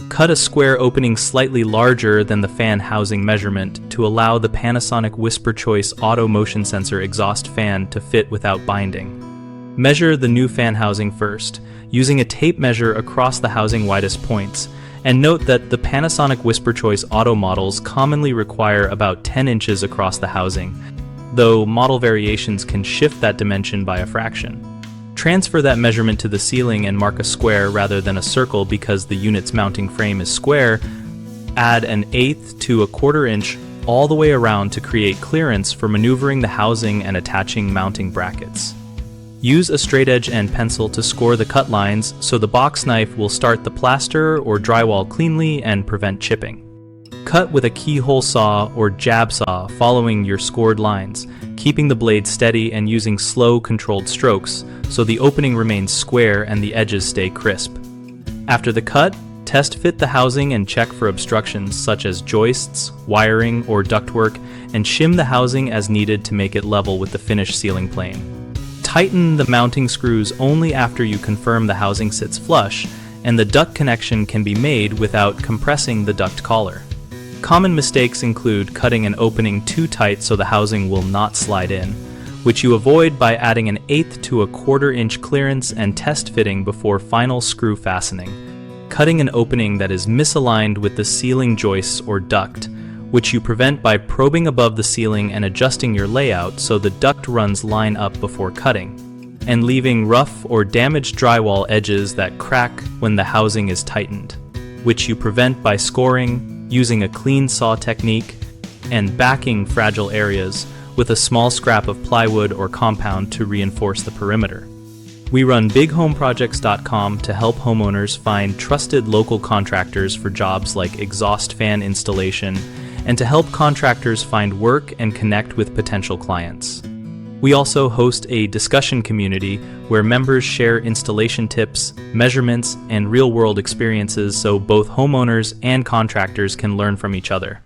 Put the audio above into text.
Cut a square opening slightly larger than the fan housing measurement to allow the Panasonic WhisperChoice Auto motion sensor exhaust fan to fit without binding. Measure the new fan housing first, using a tape measure across the housing widest points, and note that the Panasonic WhisperChoice Auto models commonly require about 10 inches across the housing, though model variations can shift that dimension by a fraction. Transfer that measurement to the ceiling and mark a square rather than a circle because the unit's mounting frame is square. Add an 1/8 to 1/4 inch all the way around to create clearance for maneuvering the housing and attaching mounting brackets. Use a straight edge and pencil to score the cut lines so the box knife will start the plaster or drywall cleanly and prevent chipping. Cut with a keyhole saw or jab saw following your scored lines, keeping the blade steady and using slow, controlled strokes so the opening remains square and the edges stay crisp. After the cut, test fit the housing and check for obstructions such as joists, wiring, or ductwork, and shim the housing as needed to make it level with the finished ceiling plane. Tighten the mounting screws only after you confirm the housing sits flush, and the duct connection can be made without compressing the duct collar. Common mistakes include cutting an opening too tight so the housing will not slide in, which you avoid by adding an 1/8 to 1/4 inch clearance and test fitting before final screw fastening. Cutting an opening that is misaligned with the ceiling joists or duct, which you prevent by probing above the ceiling and adjusting your layout so the duct runs line up before cutting, and leaving rough or damaged drywall edges that crack when the housing is tightened, which you prevent by scoring, using a clean saw technique, and backing fragile areas with a small scrap of plywood or compound to reinforce the perimeter. We run bighomeprojects.com to help homeowners find trusted local contractors for jobs like exhaust fan installation, and to help contractors find work and connect with potential clients. We also host a discussion community where members share installation tips, measurements, and real-world experiences so both homeowners and contractors can learn from each other.